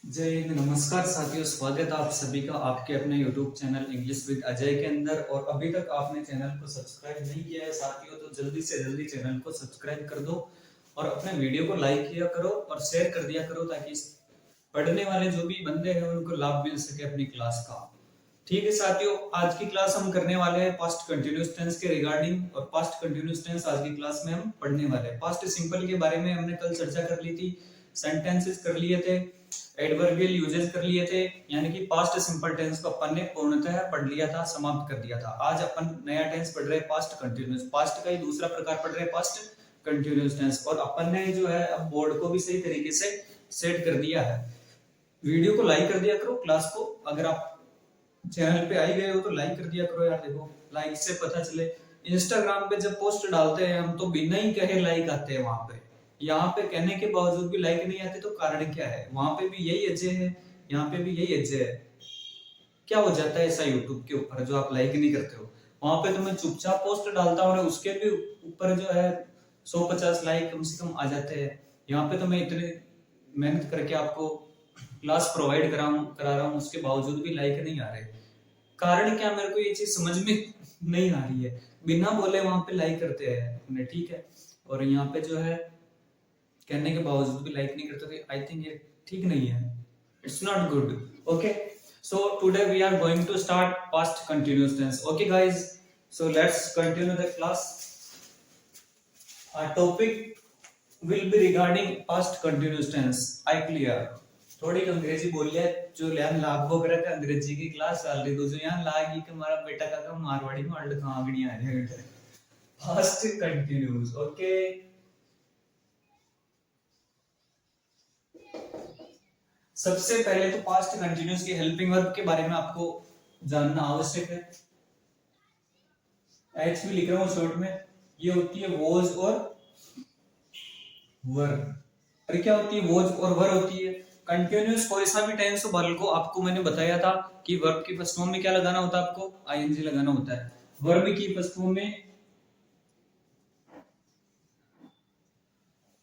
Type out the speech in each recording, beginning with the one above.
जय हिंद। नमस्कार साथियों, स्वागत है आप सभी का आपके अपने YouTube channel English with Ajay के अंदर। और अभी तक आपने चैनल को सब्सक्राइब नहीं किया है साथियों, तो जल्दी से जल्दी चैनल को सब्सक्राइब कर दो और अपने वीडियो को लाइक किया करो और शेयर कर दिया करो, ताकि पढ़ने वाले जो भी बंदे हैं उनको लाभ मिल सके अपनी क्लास का। ठीक है साथियों, आज की क्लास हम करने वाले हैं पास्ट कंटिन्यूअस टेंस के रिगार्डिंग। और पास्ट कंटिन्यूअस टेंस आज की क्लास में हम पढ़ने वाले हैं। पास्ट सिंपल के बारे में हमने कल चर्चा कर ली थी, सेंटेंसेस कर लिए थे, एडवर्बियल यूजेस कर लिए थे, यानी कि पास्ट सिंपल टेंस को अपन ने पूर्णतः पढ़ लिया था, समाप्त कर दिया था। आज अपन नया टेंस पढ़ रहे हैं, पास्ट कंटिन्यूअस। पास्ट का ही दूसरा प्रकार पढ़ रहे हैं, पास्ट कंटिन्यूअस टेंस। और अपन ने जो है अब बोर्ड को भी सही तरीके से सेट कर दिया है। वीडियो को लाइक कर दिया करो, क्लास को अगर आप चैनल पे आई गए हो तो लाइक कर दिया करो यार। देखो, लाइक से पता चले। इंस्टाग्राम पे जब पोस्ट डालते हैं हम तो बिना ही कहे लाइक आते हैं वहां पे। यहाँ पे कहने के बावजूद भी लाइक नहीं आते, तो कारण क्या है? वहां पे भी यही अजय है, यहाँ पे भी यही अजय है। क्या हो जाता है ऐसा यूट्यूब के ऊपर जो आप लाइक नहीं करते हो? वहां पे तो मैं चुपचाप पोस्ट डालता हूँ, उसके भी ऊपर जो है 150 लाइक कम से कम आ जाते हैं। यहाँ पे तो मैं इतने मेहनत करके आपको क्लास प्रोवाइड करा रहा हूँ, उसके बावजूद भी लाइक नहीं आ रहे। कारण क्या, मेरे को ये चीज समझ में नहीं आ रही है। बिना बोले वहां पे लाइक करते हैं अपने, ठीक है, और यहाँ पे जो है कहने के बावजूद भी लाइक नहीं करते। आई थिंक ये ठीक नहीं है, it's not good. Okay, so today we are going to start past continuous tense. Okay guys, so let's continue the class. Our topic will be regarding past continuous tense. I clear? थोड़ी अंग्रेजी बोल लिया, जो ल्यान लागू करे थे अंग्रेजी की क्लास चल रही, तो जो यहाँ लागी कि हमारा बेटा का मारवाड़ी में वर्ल्ड कहाँ भी नहीं आ जाएगा। Past continuous. ओके, सबसे पहले तो पास्ट कंटिन्यूस की हेल्पिंग वर्ब के बारे में आपको जानना आवश्यक है। एच भी लिख रहा हूँ शॉर्ट में। ये होती है वॉज और वर। और क्या होती है? वॉज और वर होती है। कंटिन्यूअस कोई सा भी टेंस हो, बल्कि आपको मैंने बताया था कि वर्ब की फर्स्ट फॉर्म में क्या लगाना होता है, आपको आईएनजी लगाना होता है। वर्ब की फर्स्ट फॉर्म में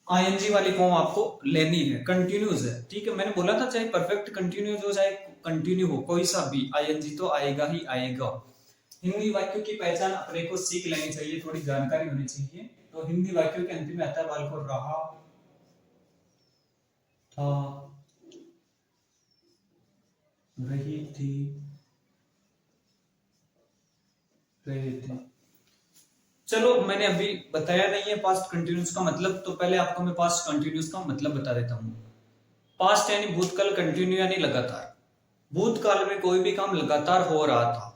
आईएनजी वाली फॉर्म आपको लेनी है। कंटिन्यूअस है, ठीक है। मैंने बोला था चाहे परफेक्ट कंटिन्यूअस हो चाहे कंटिन्यू हो, कोई सा भी आईएनजी तो आएगा ही आएगा। हिंदी वाक्यों की पहचान अपने को सीख लेनी चाहिए, थोड़ी जानकारी होनी चाहिए। तो हिंदी वाक्यों के अंतिम में आता है बाल को रहा था, रही थी, रहे थे। चलो, मैंने अभी बताया नहीं है पास्ट कंटिन्यूअस का मतलब, तो पहले आपको मैं पास्ट कंटिन्यूअस का मतलब बता देता हूँ। पास्ट यानी भूतकाल, कंटिन्यू यानी लगातार। भूतकाल में कोई भी काम लगातार हो रहा था,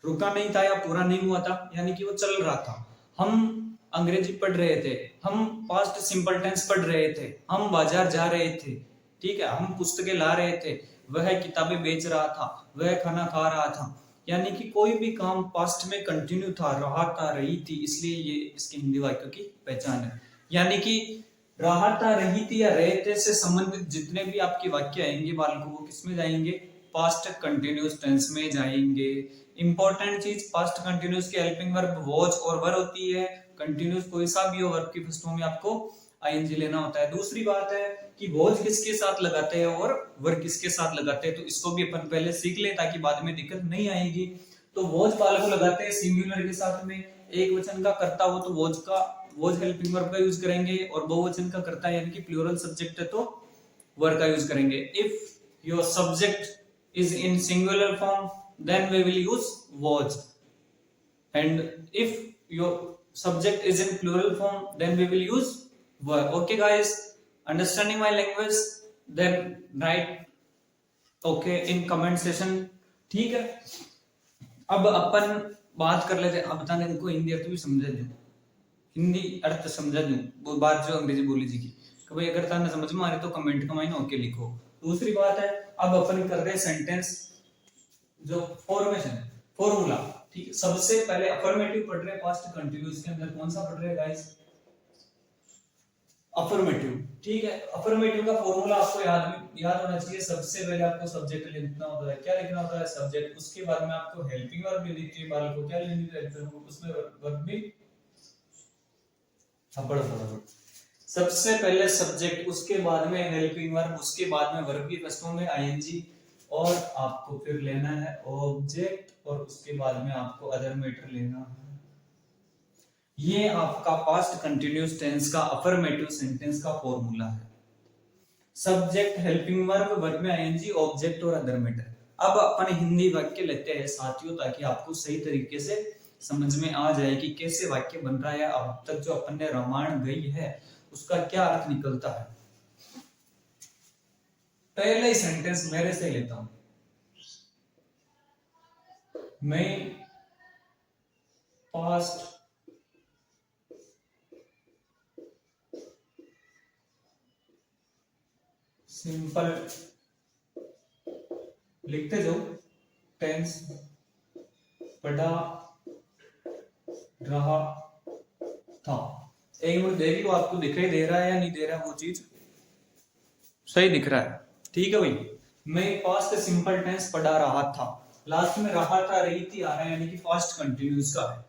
रुका नहीं था या पूरा नहीं हुआ था, यानी कि वो चल रहा था। हम अंग्रेजी पढ़ रहे थे, हम पास्ट सिंपल टेंस पढ़ रहे थे, हम बाजार जा रहे थे, ठीक है, हम पुस्तकें ला रहे थे, वह किताबें बेच रहा था, वह खाना खा रहा था। यानी कि कोई भी काम पास्ट में कंटिन्यू था, रहा था, रही थी, इसलिए ये इसके हिंदी वाक्यों की पहचान है। यानी कि रहा था, रही थी या रहे थे से संबंधित जितने भी आपके वाक्य आएंगे बालकों, वो किसमें जाएंगे? पास्ट कंटिन्यूअस टेंस में जाएंगे। इंपॉर्टेंट चीज, पास्ट कंटिन्यूअस की हेल्पिंग वर्ब वॉज और वर होती है। कंटिन्यूअस कोई सा भी हो, वर्ब की फर्स्ट फॉर्म में आपको आईएनजी लेना होता है। दूसरी बात है कि वॉज किसके साथ लगाते हैं और वर किसके साथ लगाते हैं, तो इसको भी अपन पहले सीख लें ताकि बाद में दिक्कत नहीं आएगी। तो वॉज बालक लगाते हैं सिंगुलर के साथ में। एक वचन का कर्ता हो तो वॉज हेल्पिंग वर्ब का यूज करेंगे, और बहुवचन का कर्ता यानी कि प्लूरल सब्जेक्ट है तो वर का यूज करेंगे। If your subject is in singular form, then we will use was, and if your subject is in plural form, then we will use were. Okay guys, understanding my language? Then write okay in comment section, ठीक है। अब अपन बात कर लेते हैं। अब बताने इनको हिंदी अर्थ भी समझा दूं, हिंदी अर्थ समझा दूं, वो बात जो अंग्रेजी बोली जी की, कि भाई अगर ताने समझ में आ रही तो कमेंट कमाई ना ओके लिखो। दूसरी बात है, अब अपन कर रहे सेंटेंस जो फॉर्मेशन फॉर्मूला, ठीक है। सबसे पहले अफर्मेटिव पढ़ रहे हैं पास्ट कंटिन्यूअस के अंदर। कौन सा पढ़ रहे हैं गाइस? अफर्मेटिव, ठीक है। अफर्मेटिव का फॉर्मूला आपको याद होना चाहिए। सबसे पहले आपको सब्जेक्ट लिखना होता है। क्या लिखना होता है? सब्जेक्ट। उसके बाद में आपको हेल्पिंग वर्ब भी लिखनी है, बाल को क्या लिखनी है? उसमें वर्ब भी थप्पड़ थप्पड़। सबसे पहले सब्जेक्ट, उसके बाद में हेल्पिंग वर्ब, उसके बाद में वर्ब की फर्स्ट फॉर्म में आईएनजी, और आपको फिर लेना है ऑब्जेक्ट, और उसके बाद में आपको अदर मैटर लेना है। ये आपका पास्ट कंटिन्यूअस टेंस का अफर्मेटिव सेंटेंस का फॉर्मूला है। सब्जेक्ट, हेल्पिंग वर्ब, वर्ब में आईएनजी, ऑब्जेक्ट और अदर मैटर। अब अपन हिंदी वाक्य लेते हैं साथियों, ताकि आपको सही तरीके से समझ में आ जाए कि कैसे वाक्य बन रहा है। अब तक जो अपन ने रामायण गई है उसका क्या अर्थ निकलता है। पहले ही सेंटेंस मेरे से लेता हूं, मैं पास्ट सिंपल लिखते जाओ, टेंस पढ़ा रहा था। एक मिनट देख लो आपको दिखाई दे रहा है या नहीं दे रहा, वो चीज सही दिख रहा है, ठीक है भाई। मैं पास्ट सिंपल टेंस पढ़ा रहा था, लास्ट में रहा था रही थी आ रहा है, यानी कि पास्ट कंटिन्यूअस का है।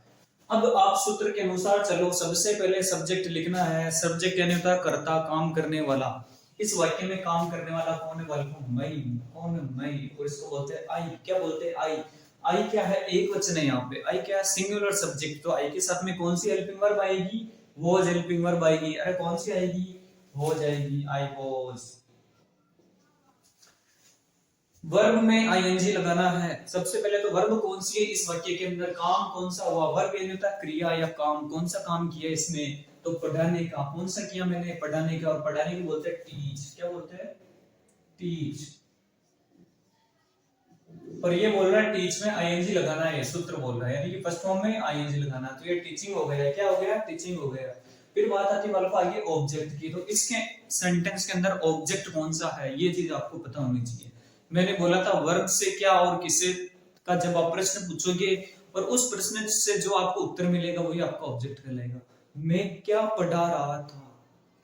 अब आप सूत्र के अनुसार चलो, सबसे पहले सब्जेक्ट लिखना है। सब्जेक्ट यानी होता है कर्ता, काम करने वाला। इस वाक्य में काम करने वाला कौन है? मैं। कौन? मैं। और इसको बोलते हैं आई। क्या बोलते हैं? आई। आई क्या है? एक वचन है यहाँ पे। आई क्या है? Singular subject. तो आई के साथ में कौन सी हेल्पिंग वर्ब आएगी? वॉज हेल्पिंग वर्ब आएगी। अरे कौन सी आएगी? वॉज आएगी। I was. वर्ब में आईएनजी लगाना है। सबसे पहले तो वर्ब कौन सी है इस वाक्य के अंदर? काम कौन सा हुआ? वर्ब यानी होता है क्रिया या काम। कौन सा काम किया इसमें? तो पढ़ाने का। कौन सा किया मैंने? पढ़ाने का। और पढ़ाने को बोलते हैं टीच। क्या बोलते हैं? टीच। पर ये बोल रहा है टीच में आईएनजी लगाना है, सूत्र बोल रहा है, यानी कि फर्स्ट फॉर्म में आईएनजी लगाना। तो ये टीचिंग हो गया। क्या हो गया? टीचिंग हो गया। फिर बात आती है वालों आगे ऑब्जेक्ट की। तो इसके सेंटेंस के अंदर ऑब्जेक्ट कौन सा है, ये चीज आपको पता होनी चाहिए। मैंने बोला था वर्ब से क्या और किसे का जब आप प्रश्न पूछोगे और उस प्रश्न से जो आपको उत्तर मिलेगा वही आपका ऑब्जेक्ट कहलाएगा। मैं क्या पढ़ा रहा था,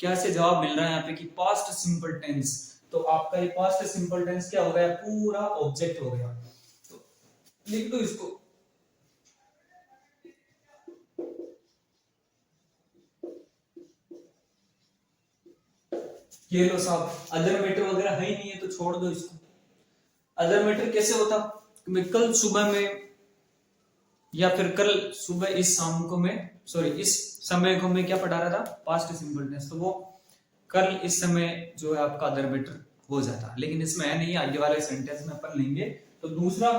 क्या से जवाब मिल रहा है यहाँ पे कि पास्ट सिंपल टेंस। तो आपका ये पास्ट सिंपल टेंस क्या हो गया? पूरा ऑब्जेक्ट हो गया। तो लिख दो इसको। ये लो साहब, अदर मैटर वगैरह है ही नहीं है तो छोड़ दो इसको। अदर मैटर कैसे होता? कल सुबह में या फिर कल सुबह इस शाम को मैं, सॉरी इस समय को मैं क्या पढ़ा रहा था? Past simple tense. तो वो कल इस समय जो है आपका अदर मैटर हो जाता, लेकिन इसमें है नहीं। आगे वाले सेंटेंस में अपन लेंगे। तो दूसरा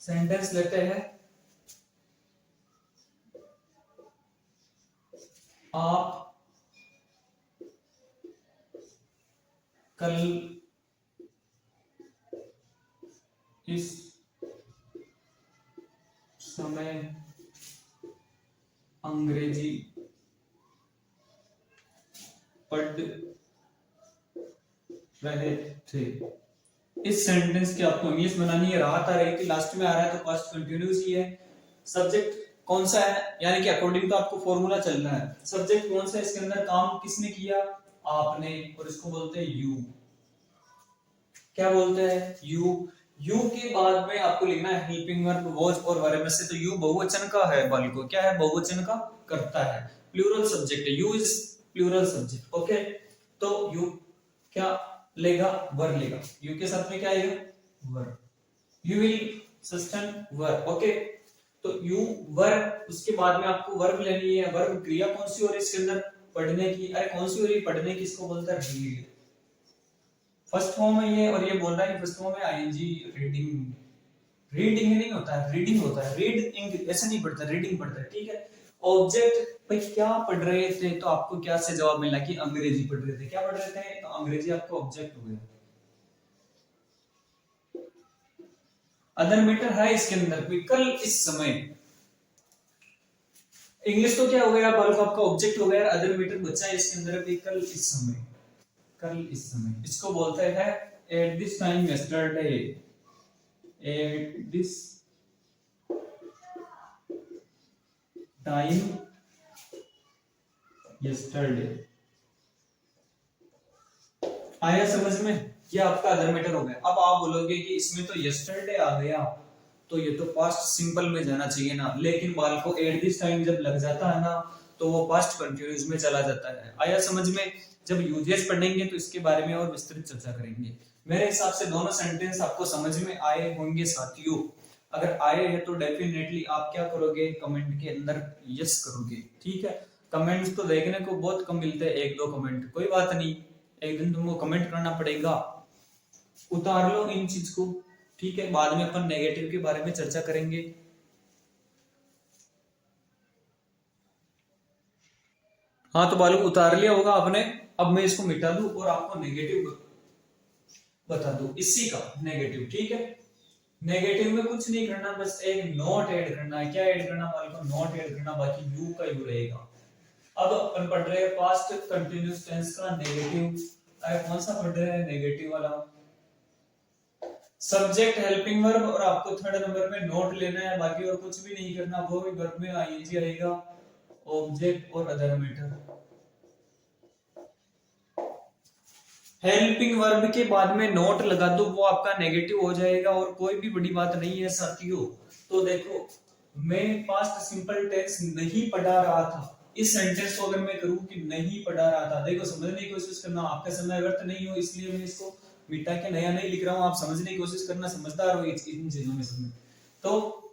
सेंटेंस लेते हैं, आप कल इस समय अंग्रेजी पढ़ रहे थे। इस सेंटेंस की आपको इंग्लिश बनानी है। रहा था रही थी लास्ट में आ रहा है तो पास्ट कंटिन्यूअस ही है। सब्जेक्ट कौन सा है? यानी कि अकॉर्डिंग टू आपको फॉर्मूला चल रहा है। सब्जेक्ट कौन सा है इसके अंदर? काम किसने किया? आपने। और इसको बोलते हैं यू। क्या बोलते हैं? यू। यू के बाद में आपको लिखना है हेल्पिंग वर्ब, वॉज और वर्ब में से। तो यू बहुवचन का है, बालको क्या है? बहुवचन का करता है, प्लूरल सब्जेक्ट है। You is plural subject. Okay, तो यू क्या लेगा? वर लेगा। यू के साथ में क्या आएगा? Were. You will sustain were. Okay, तो यू वर, उसके बाद में आपको वर्ब लेनी है। वर्ब क्रिया कौन सी हो रही है इसके अंदर? पढ़ने की। अरे कौन सी हो रही है? पढ़ने की। इसको बोलता है रीड। फर्स्ट फॉर्म है ये, और ये बोल रहा है कि फर्स्ट फॉर्म में आईएनजी। रीडिंग। रीडिंग नहीं होता है, रीडिंग होता है। रीडिंग ऐसे नहीं पढ़ता, रीडिंग पढ़ता है, ठीक है। ऑब्जेक्ट भाई क्या पढ़ रहे थे? तो आपको क्या से जवाब मिला कि अंग्रेजी पढ़ रहे थे। क्या पढ़ रहे थे? तो अंग्रेजी आपको ऑब्जेक्ट हो गया। अदर मैटर है इसके अंदर कोई? कल इस समय। इंग्लिश तो क्या हो गया? बल्कि आपका ऑब्जेक्ट हो गया। अदर मैटर बचा है इसके अंदर भी, कल इस समय। कल इस समय इसको बोलते हैं eight this time yesterday. Eight this time yesterday. आया समझ में? ये आपका अदर मैटर हो गया। अब आप बोलोगे कि इसमें तो यस्टरडे आ गया, तो ये तो पास्ट सिंपल में जाना चाहिए ना। लेकिन बाल को एट दिस टाइम जब लग जाता है ना, तो वो पास्ट कंटिन्यूस में चला जाता है। आया समझ में? जब यूजेस पढ़ेंगे तो इसके बारे में और विस्तृत चर्चा करेंगे। मेरे हिसाब से दोनों सेंटेंस आपको समझ में आए होंगे साथियों। अगर आए हैं तो डेफिनेटली आप क्या करोगे, कमेंट के अंदर यस करोगे, ठीक है। कमेंट्स तो देखने को बहुत कम मिलते हैं, एक दो कमेंट, कोई बात नहीं, एक दिन तुमको कमेंट करना पड़ेगा, उतार लो इन चीज को, ठीक है। बाद में अपन नेगेटिव के बारे में चर्चा करेंगे। हाँ तो बालू उतार लिया होगा आपने, अब मैं इसको मिटा दूं और आपको नेगेटिव बता दूं इसी का नेगेटिव, ठीक है। नेगेटिव में कुछ नहीं करना, बस एक नोट ऐड करना है। क्या ऐड करना बालू? नोट ऐड करना, बाकी यू का यू रहेगा। अब अपन पढ़ रहे हैं पास्ट कंटिन्यूअस टेंस का नेगेटिव। कौन सा पढ़ रहे हैं? नेगेटिव वाला। सब्जेक्ट, हेल्पिंग वर्ब और आपको थर्ड नंबर में नोट लेना है, बाकी और कुछ भी नहीं करना। वो भी वर्ब में आईएनजी आएगा, ऑब्जेक्ट और अदर मैटर। हेल्पिंग वर्ब के बाद में नोट लगा दो, वो आपका नेगेटिव हो जाएगा और कोई भी बड़ी बात नहीं है साथियों। तो देखो, मैं पास्ट सिंपल टेंस नहीं पढ़ा रहा था, इस सेंटेंस को अगर मैं करूं कि नहीं पढ़ा रहा था, देखो समझने की कोशिश करना, आपका समय व्यर्थ नहीं हो, इसलिए मैं इसको मिटा के नया नहीं लिख रहा हूं। आप समझने की कोशिश करना, समझदार हो इन चीजों में सब में। तो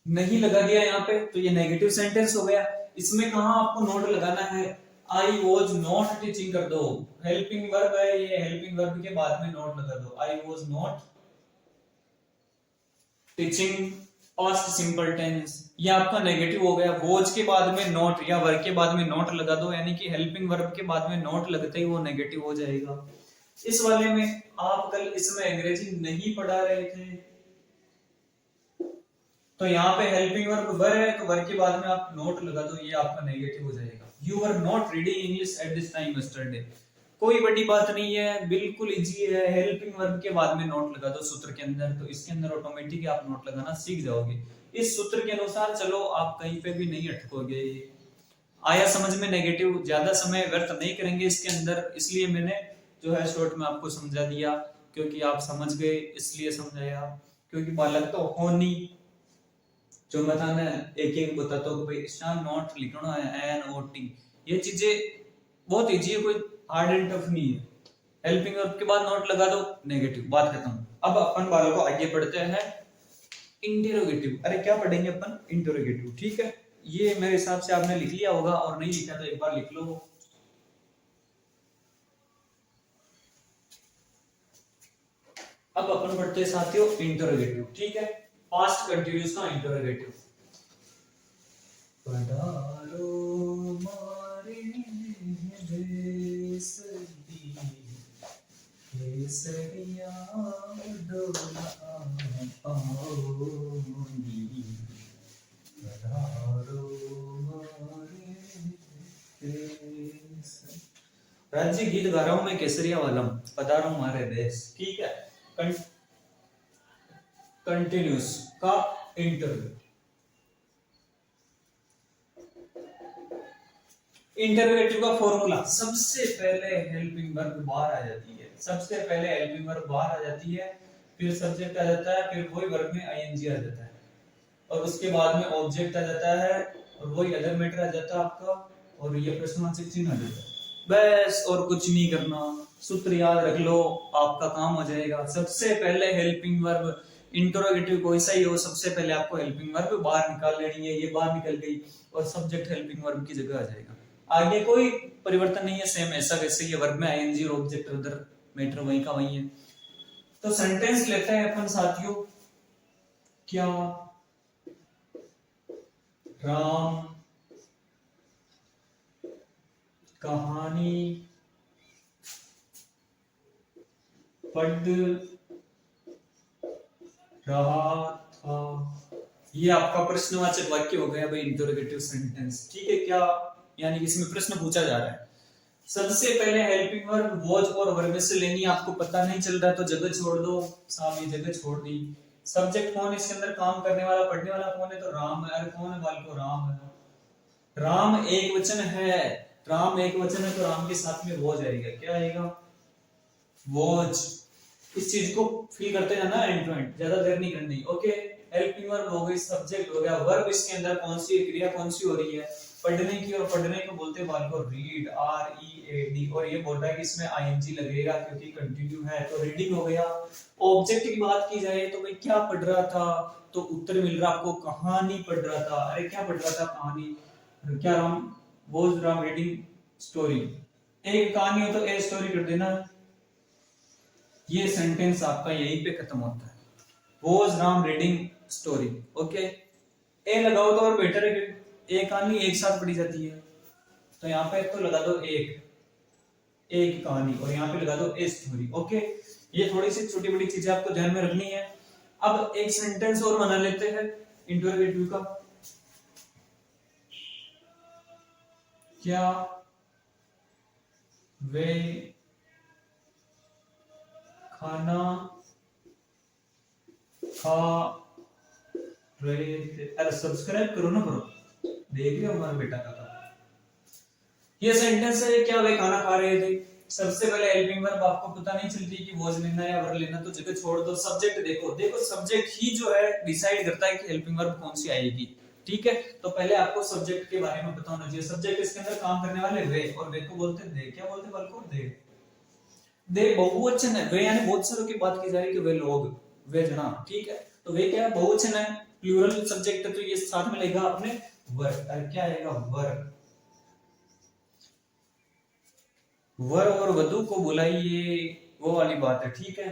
नहीं लगा दिया यहाँ पे, तो ये नेगेटिव सेंटेंस हो गया। इसमें कहां आपको नोट लगाना है? आई वॉज नॉट टीचिंग कर दो, हेल्पिंग वर्ब है ये, हेल्पिंग वर्ब के बाद में नोट लगा दो। I was not teaching, past simple tense, ये आपका नेगेटिव हो गया। वॉज के बाद में नोट या वर्ब के बाद में नोट लगा दो, यानी कि हेल्पिंग वर्ब के बाद में नोट लगते ही वो नेगेटिव हो जाएगा। इस वाले में आप कल इसमें अंग्रेजी नहीं पढ़ा रहे थे, तो यहाँ पे हेल्पिंग वर्ब वर है, तो वर के बाद में आप नोट लगा दो, ये आपका नेगेटिव हो जाएगा। You are not reading English at this time yesterday, कोई बड़ी बात नहीं है, बिल्कुल इजी है। हेल्पिंग वर्ब के बाद में नोट लगा दो सूत्र के अंदर, तो इसके अंदर ऑटोमेटिक आप नोट लगाना सीख जाओगे। इस सूत्र के अनुसार चलो, आप कहीं पे भी नहीं अटकोगे। आया समझ में? नेगेटिव ज्यादा समय व्यर्थ नहीं करेंगे इसके अंदर, इसलिए मैंने जो है शॉर्ट में आपको समझा दिया, क्योंकि आप समझ गए इसलिए समझाया, क्योंकि बालक तो हो नहीं जो बताना एक एक बताता हूँ भाई शान नोट लिखना है, एन ओ टी, ये चीजें बहुत इजी है, कोई हार्ड एंड टफ नहीं है। हेल्पिंग वर्ब के बाद नोट लगा दो, नेगेटिव, बात खत्म। अब अपन बालों को आगे बढ़ते हैं इंटेरोगेटिव। अरे क्या पढ़ेंगे अपन? इंटेरोगेटिव, ठीक है। ये मेरे हिसाब से आपने लिख लिया होगा, और नहीं लिखा तो एक बार लिख लो। अब अपन पढ़ते हैं साथियों इंटेरोगेटिव, ठीक है। पास्ट कंटिन्यूअस का इंटेरोगेटिव। पधारो मारे बेसदी केसरिया डोला आओगी, पधारो मारे बेसदी। राज्य गीत गा रहा हूं मैं, केसरिया वाला, पधारो हमारे देश, ठीक है। कंटिन्यूस का इंटरव्यू। इंटररोगेटिव का फॉर्मूला, सबसे पहले हेल्पिंग वर्ब बाहर आ जाती है, सबसे पहले हेल्पिंग वर्ब बाहर आ जाती है, फिर सब्जेक्ट आ जाता है, फिर वही वर्ब में आईएनजी आ जाता है, और उसके बाद में ऑब्जेक्ट आ जाता है, और वही अदर मैटर आ जाता है आपका, और ये प्रश्नवाचक चिन्ह आ जाता है। बस और कुछ नहीं करना, सूत्र याद रख लो, आपका काम हो जाएगा। सबसे पहले हेल्पिंग वर्ब, इंटरोगेटिव कोई सा ही हो, सबसे पहले आपको हेल्पिंग वर्ब बाहर निकाल लेनी है, ये बाहर निकल गई, और सब्जेक्ट हेल्पिंग वर्ब की जगह आ जाएगा। आगे कोई परिवर्तन नहीं है, सेम ऐसा वैसे ही, वर्ब में आईएनजी और ऑब्जेक्ट उधर मैटर वही का वही है। तो सेंटेंस लेते हैं अपन साथियों, क्या राम कहानी पढ़ रहा था, ये आपका प्रश्नवाचक वाक्य हो गया भाई, इंटरोगेटिव सेंटेंस, ठीक है। क्या यानी कि इसमें प्रश्न पूछा जा रहा है। सबसे पहले हेल्पिंग वर्ब वॉज और वर्ब से लेनी, आपको पता नहीं चल रहा तो जगह छोड़ दो, सामने जगह छोड़ दी। सब्जेक्ट कौन, इसके अंदर काम करने वाला पढ़ने वाला कौन है? तो राम है। अरे कौन है बाल को? राम है। राम एक वचन है, राम एक वचन है, तो राम के साथ में वॉज आएगा। क्या आएगा? वॉज। इस चीज को फील करते जाना एंड टू एंड, ज्यादा देर नहीं करनी, ओके। हेल्पिंग वर्ब हो गई, सब्जेक्ट हो गया, वर्ब इसके अंदर कौन सी क्रिया कौन सी हो रही है? पढ़ने की, और पढ़ने को बोलते हैं बाल को रीड, READ, और ये बोल रहा है कि इसमें ING लगेगा क्योंकि कंटिन्यू है, तो रीडिंग हो गया। ऑब्जेक्ट की बात की जाए तो भाई क्या पढ़ रहा था, तो उत्तर मिल रहा आपको कहानी पढ़ रहा था। अरे क्या पढ़ रहा था, कहानी। क्या Ram was Ram reading story, एक कहानी हो तो ए स्टोरी कर देना। ये सेंटेंस आपका यहीं पे खत्म होता है, was Ram reading story. Okay, a लगाओ तो और बेटर है, एक कहानी एक साथ पढ़ी जाती है। तो यहाँ पे तो लगा दो एक कहानी, और यहाँ पे लगा दो ए स्टोरी। ओके, ये थोड़ी सी छोटी बड़ी चीजें आपको ध्यान में रखनी है। अब एक सेंटेंस और बना लेते हैं इंटरोगेटिव का। क्या वे खाना खा रहे थे? अरे सब्सक्राइब करो ना, करो, देख रहे हो हमारा बेटा का था। ये सेंटेंस है, क्या वे खाना खा रहे थे। सबसे पहले हेल्पिंग वर्ब आपको पता नहीं चलती कि वॉज लेना या वर लेना, तो जगह छोड़ दो। सब्जेक्ट देखो सब्जेक्ट ही जो है डिसाइड करता है कि हेल्पिंग वर्ब कौन सी आएगी। ठीक है, तो पहले आपको सब्जेक्ट के बारे में पता होना चाहिए। सब्जेक्ट इसके अंदर काम करने वाले वे, और वे को बोलते हैं दे। क्या बोलते हैं बल्कि दे। दे बहुवचन है, वे यानी बहुत सारों की बात की जा रही है कि वे लोग, वे जना। ठीक है, तो वे क्या बहुवचन है, प्लूरल सब्जेक्ट है, तो ये साथ में लेगा अपने वर। क्या आएगा, वर। वर और वधु को बुलाइए, वो वाली बात है। ठीक है,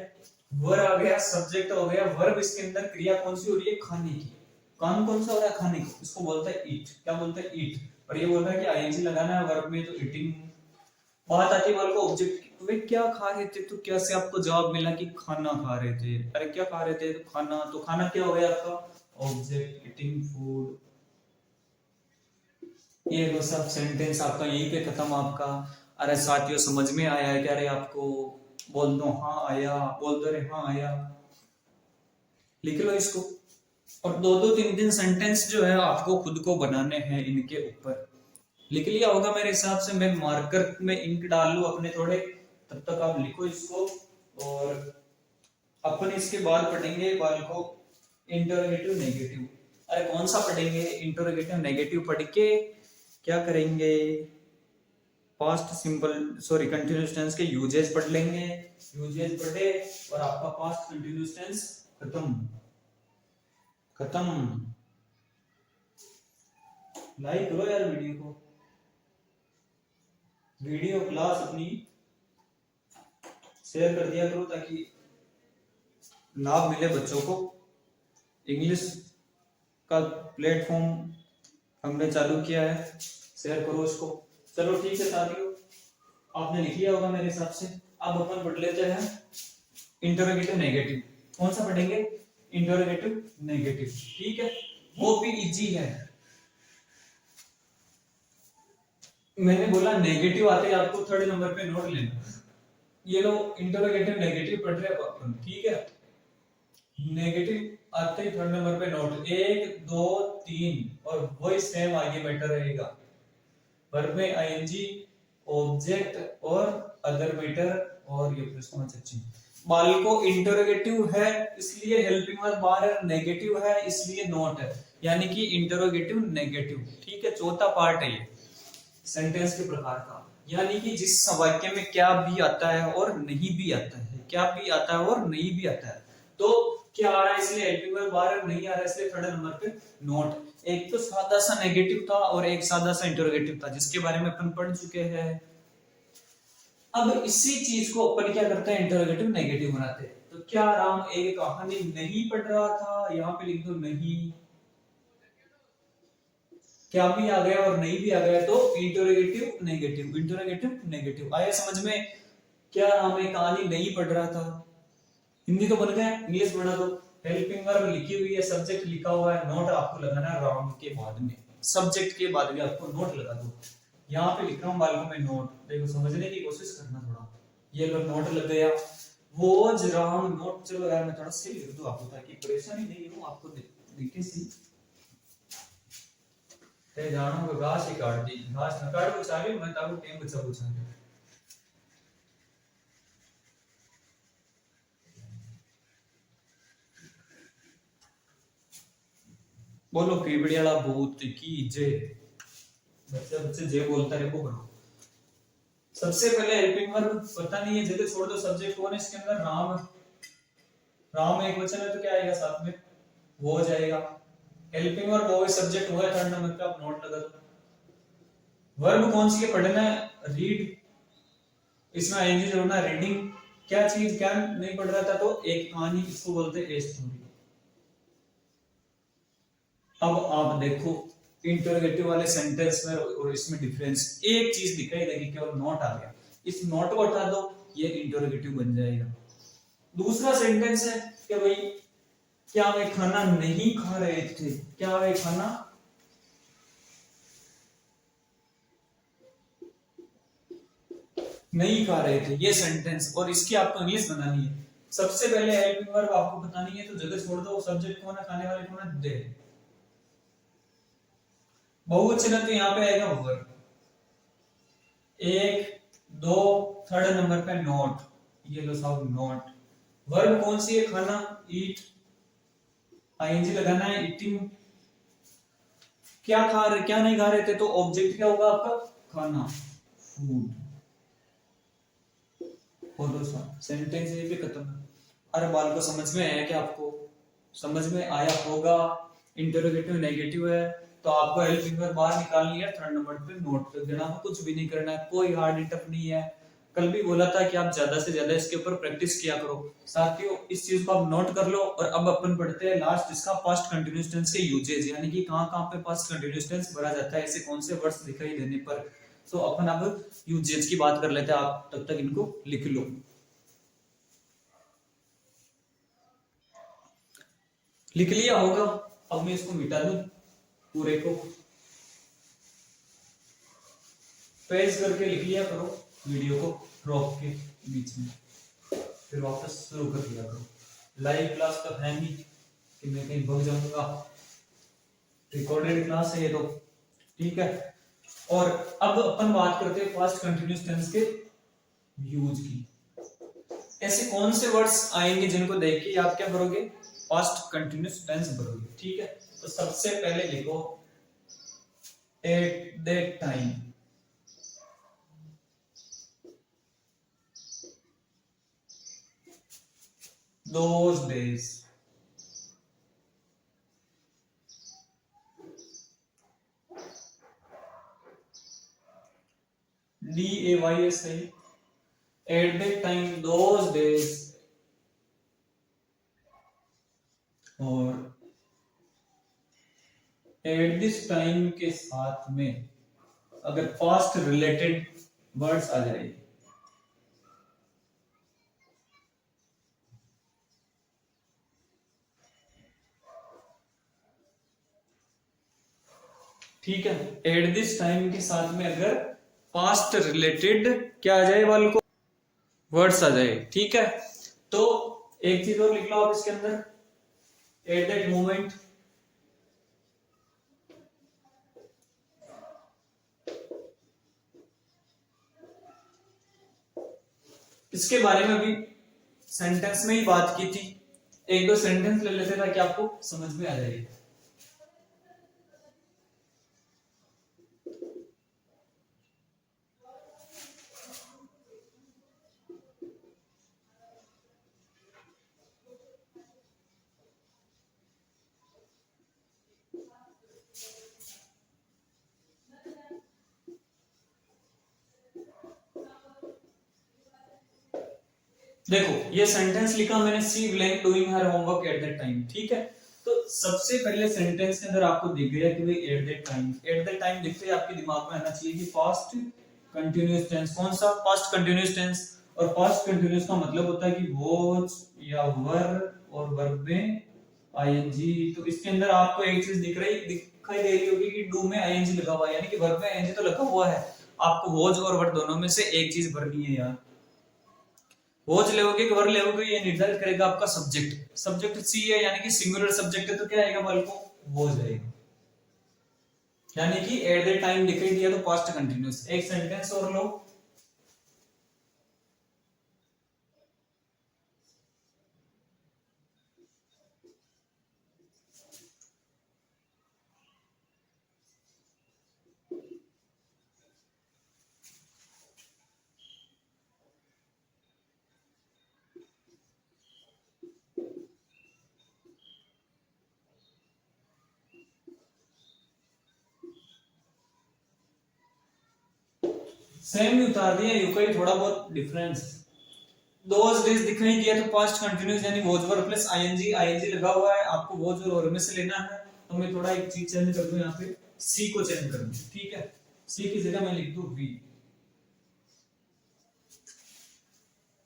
वर आ गया, सब्जेक्ट हो गया, वर्ब इसके अंदर क्रिया कौन सी हो रही है, खाने की। काम कौन सा हो रहा है, खाने को, इसको बोलता है ईट। क्या बोलता है, ईट। और ये बोल रहा है कि आईएनजी लगाना है वर्ब में, तो ईटिंग। बात आती है वर्ब को ऑब्जेक्ट की, वे क्या खा रहे थे, तो क्या से आपको जवाब मिला कि खाना खा रहे थे। अरे क्या खा रहे थे, तो खाना, तो खाना क्या हो गया आपका, ऑब्जेक्ट, ईटिंग फूड। ये वो सब सेंटेंस आपका यहीं पे खत्म आपका। अरे साथियों समझ में आया है क्या, अरे आपको बोल दो हाँ आया, बोल दो रे हाँ आया, लिख लो इसको। और दो दो तीन तीन सेंटेंस जो है आपको खुद को बनाने हैं इनके ऊपर। लिख लिया होगा मेरे हिसाब से, मैं मार्कर में इंक डाल लूं अपने थोड़े, तब तक आप लिखो इसको। और अपन इसके बाद पढ़ेंगे बाल को इंटरोगेटिव नेगेटिव। अरे कौन सा पढ़ेंगे, इंटरोगेटिव नेगेटिव पढ़ के क्या करेंगे, past simple sorry continuous tense के यूजेस पढ़ लेंगे। यूजेस पढ़े और आपका पास्ट कंटिन्यूअस टेंस खत्म। लाइक करो यार वीडियो को, वीडियो क्लास अपनी शेयर कर दिया करो ताकि लाभ मिले बच्चों को। इंग्लिश का प्लेटफॉर्म हमने चालू किया है, शेयर करो इसको। चलो ठीक है साथियों, आपने लिख लिया होगा मेरे हिसाब से। अब अपन पढ़ लेते हैं इंटरोगेटिव नेगेटिव। कौन सा पढ़ेंगे, इंटरोगेटिव नेगेटिव। ठीक है, वो भी इजी है। मैंने बोला नेगेटिव आते ही आपको थर्ड नंबर पे नोट लेना। ये लो इंटरोगेटिव नेगेटिव पढ़ रहे हो अपन। ठीक है, नेगेटिव आते ही थर्ड नंबर पे नोट, 1 2 3, और वही सेम आगे बेटर रहेगा। वर्ब में आईएनजी, ऑब्जेक्ट और अदर मैटर, और ये प्रश्नवाचक। बाल को इंटरोगेटिव है इसलिए हेल्पिंग वर्ब बार है, नेगेटिव है इसलिए नॉट है, यानी कि इंटरोगेटिव नेगेटिव। ठीक है, चौथा पार्ट है ये सेंटेंस के प्रकार का, यानी कि जिस वाक्य में क्या भी आता है और नहीं भी आता है, क्या भी आता है और नहीं भी आता है। तो क्या आ रहा है इसलिए हेल्पिंग वर्ब बार है, नहीं आ रहा है इसलिए थर्ड नंबर पे नॉट। एक तो सादा सा नेगेटिव था और एक सादा सा इंटरोगेटिव था, जिसके बारे में अपन पढ़ चुके हैं। अब इसी चीज को अपन क्या करते हैं, इंटरोगेटिव नेगेटिव बनाते हैं। तो क्या राम एक कहानी नहीं पढ़ रहा था, यहाँ पे लिख दो नहीं। क्या भी आ गया और नहीं भी आ गया तो इंटरोगेटिव नेगेटिव, इंटरोगेटिव नेगेटिव। आया समझ में, क्या राम एक कहानी नहीं पढ़ रहा था। हिंदी तो बन गया, इंग्लिश बना दो। हेल्पिंग वर्ब लिखी हुई है, सब्जेक्ट लिखा हुआ है, नोट आपको लगाना है राम के बाद में, सब्जेक्ट के बाद में आपको नोट लगा दो। यहाँ पे लिख रहा हूँ बालकों में नोट, देखो समझने की कोशिश करना थोड़ा। ये लो नोट लग गया, वो राम नोट। चलो यार मैं थोड़ा सही लिख दूं आपको ताकि परेशानी नहीं हो आपको, देखे सी ते जानो को घास ही काट दी, घास न काट को चाली मैं ताको टेम बचा पूछा। बोलो केवड़ियाला भूत की जय। बच्चे बच्चे जे बोलता रहे वो करो। सबसे पहले हेल्पिंग वर्ब पता नहीं है, जगह छोड़ दो। सब्जेक्ट कौन है इसके अंदर? राम। राम एक वचन है तो क्या आएगा साथ में? वो हो जाएगा। हेल्पिंग वर्ब वो है, सब्जेक्ट वो है, थर्ड नंबर पे आप नोट लगा दो। वर्ब कौन सी है? पढ़ना है, रीड। इसमें आईएनजी जोड़ना है, रीडिंग। क्या चीज क्या नहीं पढ़ रहा था? तो एक कहानी, इसको बोलते हैं ए स्टोरी। अब आप देखो इंटरोगेटिव वाले सेंटेंस में और इसमें डिफरेंस, एक चीज दिखाई देगी, केवल नॉट आ गया, इस नॉट को हटा दो, ये इंटरोगेटिव बन जाएगा। दूसरा सेंटेंस है कि भाई क्या वे खाना नहीं खा रहे थे? क्या वे खाना नहीं खा रहे थे, ये सेंटेंस, और इसकी आपको इंग्लिश बनानी है। सबसे पहले हेल्पिंग वर्ब आपको बतानी है, तो जगह छोड़ दो। सब्जेक्ट कौन है? खाने वाले कौन है? दे। बहुवचन है तो यहाँ पे आएगा वर्ब। एक, दो, थर्ड नंबर पे नॉट, ये लो साउंड नॉट। वर्ब कौन सी है? खाना, ईट। आईएनजी लगाना है, ईटिंग। क्या खा रहे, क्या नहीं खा रहे थे? तो ऑब्जेक्ट क्या होगा आपका? खाना, फूड। बोलो सा सेंटेंस ये भी खत्म। अरे बाल को समझ में आया क्या आपको? समझ में आया होगा। इंटरोगेटिव नेगेटिव है तो आपको हेल्पिंग वर्ब बाहर निकालनी है, थर्ड नंबर पे नोट कर देना, कुछ भी नहीं करना है, कोई हार्ड एंड टफ नहीं है। कल भी बोला था कि आप ज्यादा से ज्यादा इसके ऊपर प्रैक्टिस किया करो। साथियों इस चीज को आप नोट कर लो। और अब अपन पढ़ते हैं लास्ट इसका पास्ट कंटिन्यूअस टेंस के यूजेज, यानी कि कहां कहां पे पास्ट कंटिन्यूअस टेंस भरा जाता है, ऐसे कौन से वर्ड्स दिखाई देने पर। तो अपन अब यूजेज की बात कर लेते हैं, आप तब तक इनको लिख लो। लिख लिया होगा। अब मैं इसको मिटा दूं पूरे को, पेज करके लिख लिया करो वीडियो को ड्रॉप के बीच में, फिर वापस शुरू कर दिया करो। लाइव क्लास तो है नहीं कि मैं कहीं भग जाऊंगा, रिकॉर्डेड क्लास है ये तो, ठीक है। और अब अपन बात करते हैं पास्ट कंटिन्यूअस टेंस के यूज की। ऐसे कौन से वर्ड्स आएंगे जिनको देख के आप क्या करोगे? पास्ट कंटिन्यूअस टेंस भरोगे, ठीक है। तो सबसे पहले लिखो eight that time. those days, days है, at that time, those days, और at this time के साथ में अगर पास्ट रिलेटेड वर्ड्स आ जाए, ठीक है। एट दिस टाइम के साथ में अगर पास्ट रिलेटेड क्या आ जाए वाल को, वर्ड्स आ जाए, ठीक है। तो एक चीज और लिख लो आप इसके अंदर, एट दैट मोमेंट। इसके बारे में अभी सेंटेंस में ही बात की थी, एक दो सेंटेंस ले लेते ताकि आपको समझ में आ जाए। देखो ये सेंटेंस लिखा मैंने, she blank doing her homework at that time, ठीक है। तो सबसे पहले सेंटेंस के अंदर आपको दिख गया कि भाई eight that time, eight that time दिखते ही आपके दिमाग में आना चाहिए कि पास्ट कंटिन्यूअस टेंस। कौन सा? Past continuous tense. और पास्ट कंटिन्यूअस का मतलब होता है कि वॉज या वर और वर्ब में आईएनजी। तो इसके अंदर आपको एक चीज दिखाई दे रही होगी कि डू में आईएनजी लगा हुआ है, यानी कि वर्ब में आईएनजी तो लगा हुआ है। आपको वॉज और वर्ब दोनों में से एक चीज भरनी है यार। वॉच लेओगे कि वर लेओगे ये निर्धारित करेगा आपका सब्जेक्ट। सब्जेक्ट सी है यानी कि सिंगुलर सब्जेक्ट है, तो क्या आएगा? बल को वो जाएगा, यानी कि एट द टाइम दिखाई दिया तो पास्ट कंटिन्यूअस। एक सेंटेंस और लो, सेम ही उतार दिया, यू का ही थोड़ा बहुत डिफरेंस। दोज डेज दिखाई दिया तो पास्ट कंटिन्यूस यानी was were plus ING, ING लगा हुआ है, आपको वॉज और में से लेना है। तो मैं थोड़ा एक चीज चेंज कर दूं, यहाँ पे सी को चेंज कर दूं, ठीक है। सी की जगह मैं लिख दूं वी।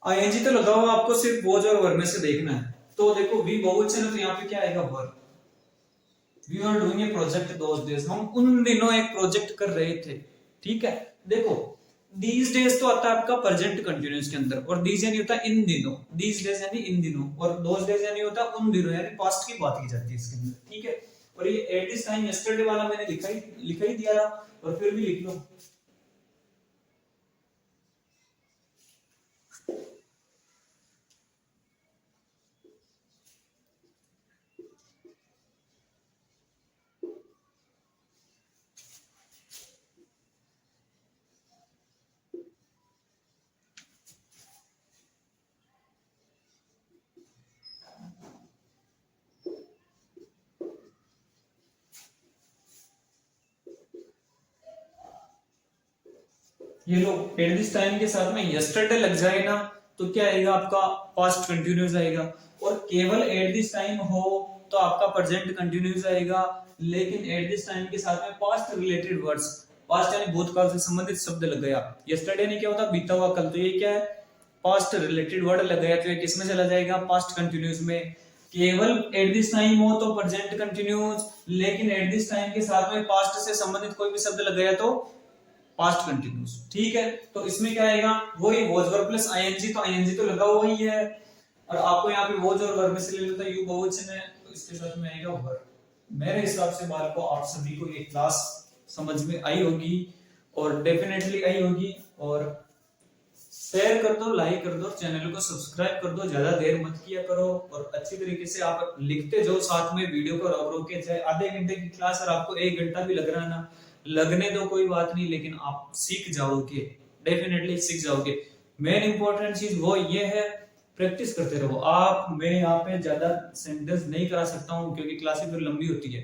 आईएनजी तो लगा हुआ, आपको सिर्फ वॉज और वर में से देखना है। तो देखो वी बहुवचन है तो यहाँ पे क्या आएगा, were. We are doing a project those days, हम उन दिनों एक प्रोजेक्ट कर रहे थे, ठीक है। देखो दीज डेज तो आता है आपका प्रेजेंट कंटिन्यूस के अंदर, और दीज यानी होता है इन दिनों, दीज डेज यानी इन दिनों, और दोज डेज यानी होता है उन दिनों, यानी पास्ट की बात की जाती है इसके अंदर, ठीक है। और ये एट दिस टाइम यस्टरडे वाला मैंने लिखा ही दिया था, और फिर भी लिख लो। ये लो, एट दिस टाइम के साथ में यस्टरडे लग जाए ना तो क्या आएगा, आपका पास्ट कंटिन्यूस आएगा। और केवल एट दिस टाइम हो तो आपका प्रेजेंट कंटिन्यूस आएगा। लेकिन एट दिस टाइम के साथ में पास्ट रिलेटेड वर्ड्स, पास्ट यानी भूतकाल से संबंधित शब्द लग गया। यस्टरडे ने क्या होता, बीता हुआ कल, तो ये क्या है, पास्ट रिलेटेड वर्ड लग गया, तो ये किस में चला जाएगा, पास्ट कंटिन्यूस में। केवल एट दिस टाइम हो तो प्रेजेंट कंटिन्यूस, लेकिन एट दिस टाइम के साथ में पास्ट से संबंधित कोई भी शब्द लग गया तो पास्ट कंटिन्यूस, ठीक है। तो इसमें क्या आएगा, वही वॉज वर्ब प्लस आईएनजी, तो आईएनजी तो लगा हुआ ही है, और आपको यहाँ पे वॉज और वर्ब में से ले लेता है, यू बहुवचन है तो इसके साथ में आएगा वर्ब। मेरे हिसाब से बालकों आप सभी को ये क्लास समझ में आई होगी, और डेफिनेटली आई होगी। और शेयर कर दो, लाइक कर दो, चैनल को सब्सक्राइब कर दो, ज्यादा देर मत किया करो, और अच्छी तरीके से आप लिखते जाओ, साथ में वीडियो को रोक रोक के, चाहे आधे घंटे की क्लास और आपको 1 घंटा भी लग रहा है ना, लगने दो, कोई बात नहीं, लेकिन आप सीख जाओगे, डेफिनेटली सीख जाओगे। मेन इंपॉर्टेंट चीज वो ये है, प्रैक्टिस करते रहो आप। मैं यहाँ पे ज्यादा सेंटेंस नहीं करा सकता हूँ क्योंकि क्लासेस फिर लंबी होती है।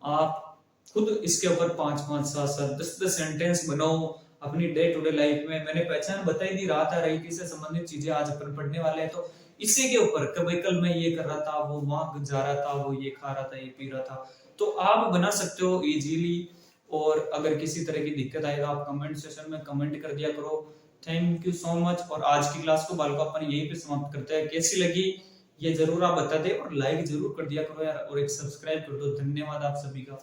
आप खुद इसके ऊपर 5-5, 7-7, 10-10 सेंटेंस बनाओ अपनी डे टू डे लाइफ में। मैंने पहचान बताई दी, रात आ रही थी से संबंधित चीजें आज अपन पढ़ने वाले हैं, तो इसी के ऊपर कभी कल मैं ये कर रहा था, वो वहां जा रहा था, वो ये खा रहा था, ये पी रहा था, तो आप बना सकते हो इजीली। और अगर किसी तरह की दिक्कत आएगा आप कमेंट सेक्शन में कमेंट कर दिया करो। Thank you so much. और आज की क्लास को बालकों अपन यहीं पे समाप्त करते हैं। कैसी लगी ये जरूर आप बता दे, और लाइक जरूर कर दिया करो यार, और एक सब्सक्राइब कर दो। धन्यवाद आप सभी का।